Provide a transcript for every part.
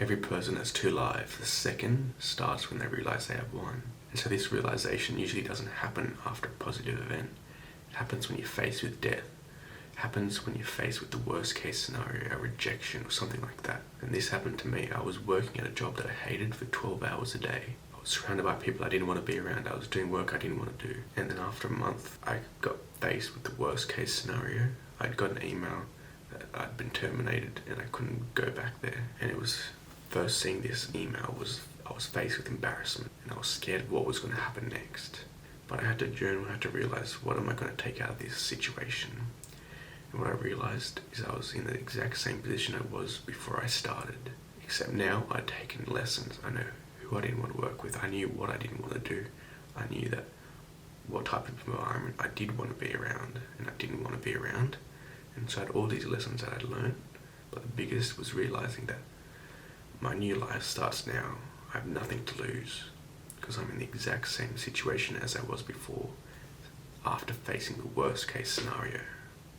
Every person has two lives. The second starts when they realize they have one. And so this realization usually doesn't happen after a positive event. It happens when you're faced with death. It happens when you're faced with the worst case scenario, a rejection or something like that. And this happened to me. I was working at a job that I hated for 12 hours a day. I was surrounded by people I didn't want to be around. I was doing work I didn't want to do. And then after a month, I got faced with the worst case scenario. I'd got an email that I'd been terminated and I couldn't go back there. And it was first seeing this email I was faced with embarrassment and I was scared of what was going to happen next. But I had to journal, I had to realize, what am I going to take out of this situation? And what I realized is I was in the exact same position I was before I started. Except now I'd taken lessons. I know who I didn't want to work with. I knew what I didn't want to do. I knew that what type of environment I did want to be around and I didn't want to be around. And so I had all these lessons that I'd learned. But the biggest was realizing that my new life starts now. I have nothing to lose because I'm in the exact same situation as I was before after facing the worst case scenario.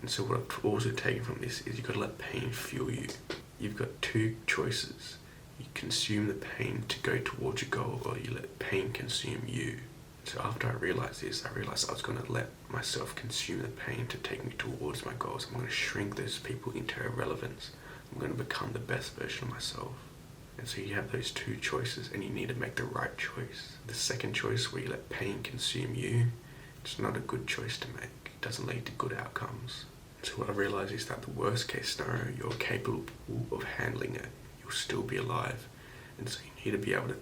And so what I've also taken from this is you've got to let pain fuel you. You've got two choices. You consume the pain to go towards your goal, or you let pain consume you. So after I realized this, I realized I was going to let myself consume the pain to take me towards my goals. I'm going to shrink those people into irrelevance. I'm going to become the best version of myself. And so you have those two choices and you need to make the right choice. The second choice, where you let pain consume you, it's not a good choice to make. It doesn't lead to good outcomes. So what I realized is that the worst case scenario, you're capable of handling it. You'll still be alive. And so you need to be able to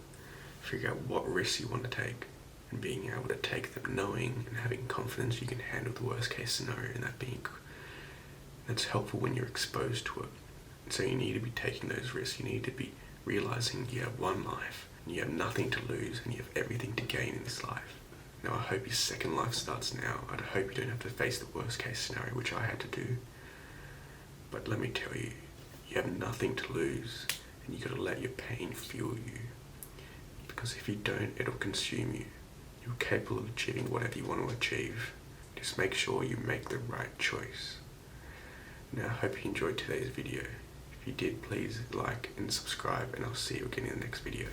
figure out what risks you want to take and being able to take them, knowing and having confidence you can handle the worst case scenario, and that's helpful when you're exposed to it. And so you need to be taking those risks. You need to be realizing you have one life and you have nothing to lose and you have everything to gain in this life. Now I hope your second life starts now. I hope you don't have to face the worst case scenario, which I had to do. But let me tell you, you have nothing to lose and you got to let your pain fuel you. Because if you don't, it'll consume you. You're capable of achieving whatever you want to achieve. Just make sure you make the right choice. Now I hope you enjoyed today's video. If you did, please like and subscribe, and I'll see you again in the next video.